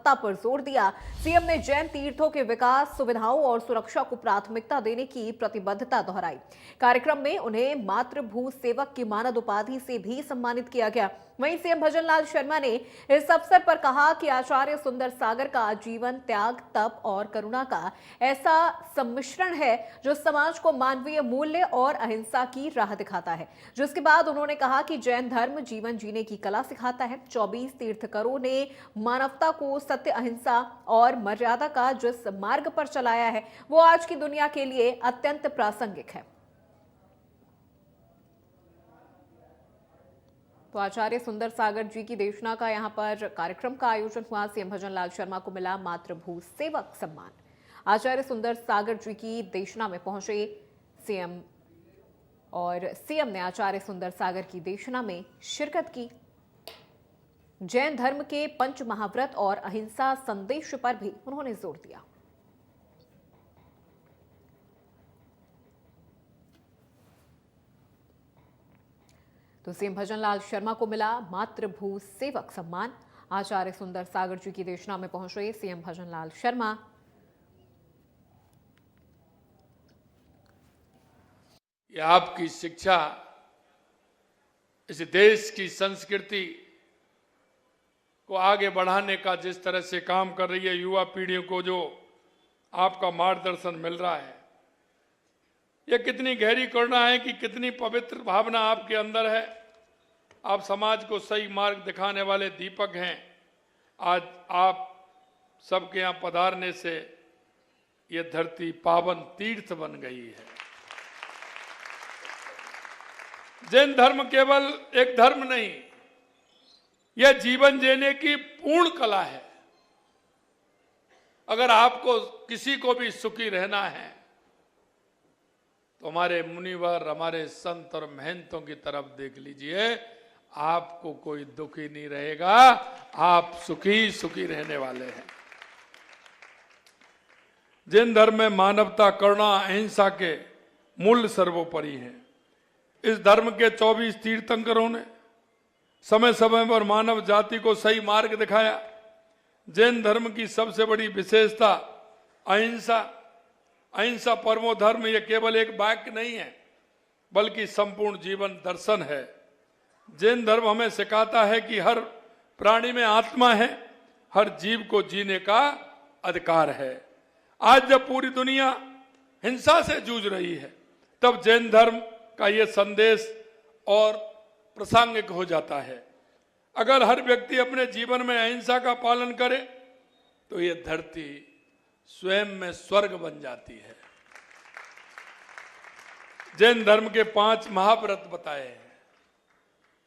गुणवत्ता पर जोर दिया। सीएम ने जैन तीर्थों के विकास, सुविधाओं और सुरक्षा को प्राथमिकता देने की प्रतिबद्धता दोहराई। कार्यक्रम में उन्हें मातृभू सेवक की मानद उपाधि से भी सम्मानित किया गया। वहीं सीएम भजनलाल शर्मा ने इस अवसर पर कहा कि आचार्य सुंदर सागर का जीवन त्याग, तप और करुणा का ऐसा सम्मिश्रण है जो समाज को मानवीय मूल्य और अहिंसा की राह दिखाता है। जिसके बाद उन्होंने कहा कि जैन धर्म जीवन जीने की कला सिखाता है। 24 तीर्थंकरों ने मानवता को सत्य, अहिंसा और मर्यादा का जिस मार्ग पर चलाया है वो आज की दुनिया के लिए अत्यंत प्रासंगिक है। तो आचार्य सुंदर सागर जी की देशना का यहां पर कार्यक्रम का आयोजन हुआ। सीएम भजनलाल शर्मा को मिला मातृभू सेवक सम्मान। आचार्य सुंदर सागर जी की देशना में पहुंचे सीएम और सीएम ने आचार्य सुंदर सागर की देशना में शिरकत की। जैन धर्म के पंच महाव्रत और अहिंसा संदेश पर भी उन्होंने जोर दिया। तो सीएम भजनलाल शर्मा को मिला मातृभू सेवक सम्मान। आचार्य सुंदर सागर जी की देशना में पहुंचे सीएम भजनलाल शर्मा। ये आपकी शिक्षा इस देश की संस्कृति को आगे बढ़ाने का जिस तरह से काम कर रही है, युवा पीढ़ियों को जो आपका मार्गदर्शन मिल रहा है, ये कितनी गहरी करुणा है कि कितनी पवित्र भावना आपके अंदर है। आप समाज को सही मार्ग दिखाने वाले दीपक हैं। आज आप सबके यहाँ पधारने से ये धरती पावन तीर्थ बन गई है। जैन धर्म केवल एक धर्म नहीं, यह जीवन जीने की पूर्ण कला है। अगर आपको किसी को भी सुखी रहना है तो हमारे मुनिवर, हमारे संत और महंतों की तरफ देख लीजिए। आपको कोई दुखी नहीं रहेगा, आप सुखी सुखी रहने वाले हैं। जैन धर्म में मानवता, करुणा, अहिंसा के मूल्य सर्वोपरि हैं। इस धर्म के 24 तीर्थंकरों ने समय समय पर मानव जाति को सही मार्ग दिखाया। जैन धर्म की सबसे बड़ी विशेषता अहिंसा। अहिंसा परमो धर्म, यह केवल एक वाक्य नहीं है बल्कि संपूर्ण जीवन दर्शन है। जैन धर्म हमें सिखाता है कि हर प्राणी में आत्मा है, हर जीव को जीने का अधिकार है। आज जब पूरी दुनिया हिंसा से जूझ रही है तब जैन धर्म का यह संदेश और प्रासंगिक हो जाता है। अगर हर व्यक्ति अपने जीवन में अहिंसा का पालन करे तो यह धरती स्वयं में स्वर्ग बन जाती है। जैन धर्म के 5 महाव्रत बताए हैं।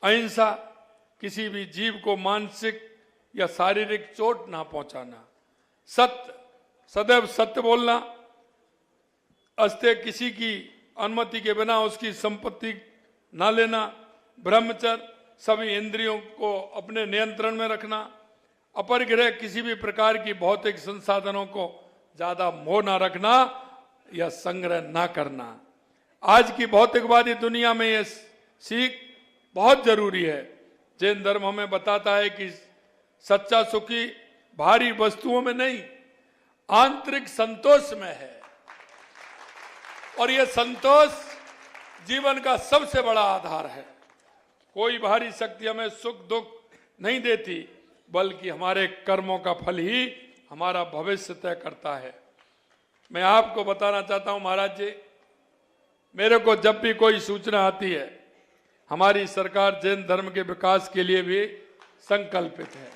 अहिंसा, किसी भी जीव को मानसिक या शारीरिक चोट ना पहुंचाना। सत्य, सदैव सत्य बोलना। अस्तेय, किसी की अनुमति के बिना उसकी संपत्ति ना लेना। ब्रह्मचर्य, सभी इंद्रियों को अपने नियंत्रण में रखना। अपरिग्रह, किसी भी प्रकार की भौतिक संसाधनों को ज्यादा मोह ना रखना या संग्रह ना करना। आज की भौतिकवादी दुनिया में यह सीख बहुत जरूरी है। जैन धर्म हमें बताता है कि सच्चा सुखी भारी वस्तुओं में नहीं, आंतरिक संतोष में है। और यह संतोष जीवन का सबसे बड़ा आधार है। कोई बाहरी शक्ति हमें सुख दुख नहीं देती, बल्कि हमारे कर्मों का फल ही हमारा भविष्य तय करता है। मैं आपको बताना चाहता हूं महाराज जी, मेरे को जब भी कोई सूचना आती है, हमारी सरकार जैन धर्म के विकास के लिए भी संकल्पित है।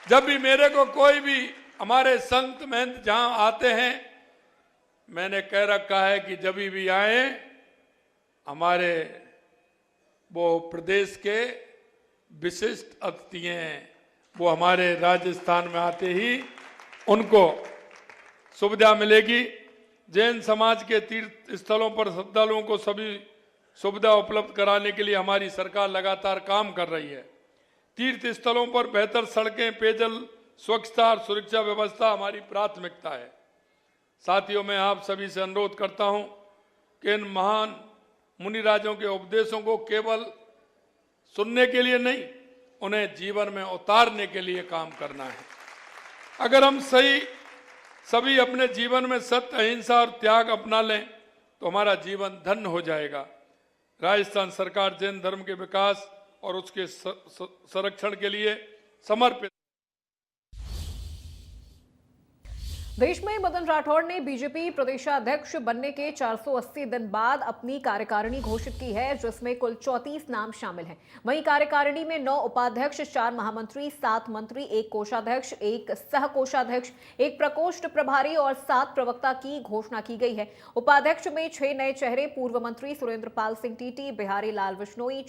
जब भी मेरे को कोई भी हमारे संत महंत जहां आते हैं, मैंने कह रखा है कि जब भी आए, हमारे वो प्रदेश के विशिष्ट अतिथि हैं, वो हमारे राजस्थान में आते ही उनको सुविधा मिलेगी। जैन समाज के तीर्थ स्थलों पर श्रद्धालुओं को सभी सुविधा उपलब्ध कराने के लिए हमारी सरकार लगातार काम कर रही है। तीर्थ स्थलों पर बेहतर सड़कें, पेयजल, स्वच्छता और सुरक्षा व्यवस्था हमारी प्राथमिकता है। साथियों, मैं आप सभी से अनुरोध करता हूं कि इन महान मुनिराजों के उपदेशों को केवल सुनने के लिए नहीं, उन्हें जीवन में उतारने के लिए काम करना है। अगर हम सभी अपने जीवन में सत्य, अहिंसा और त्याग अपना लें तो हमारा जीवन धन्य हो जाएगा। राजस्थान सरकार जैन धर्म के विकास और उसके संरक्षण के लिए समर्पित। देश में मदन राठौड़ ने बीजेपी प्रदेशाध्यक्ष बनने के 480 दिन बाद अपनी कार्यकारिणी घोषित की है, जिसमें कुल 34 नाम शामिल हैं। वहीं कार्यकारिणी में 9 उपाध्यक्ष, 4 महामंत्री, 7 मंत्री, 1 कोषाध्यक्ष, 1 सह कोषाध्यक्ष, 1 प्रकोष्ठ प्रभारी और 7 प्रवक्ता की घोषणा की गई है। उपाध्यक्ष में 6 नए चेहरे पूर्व मंत्री सुरेंद्र पाल सिंह टीटी, बिहारी लाल विश्नोई,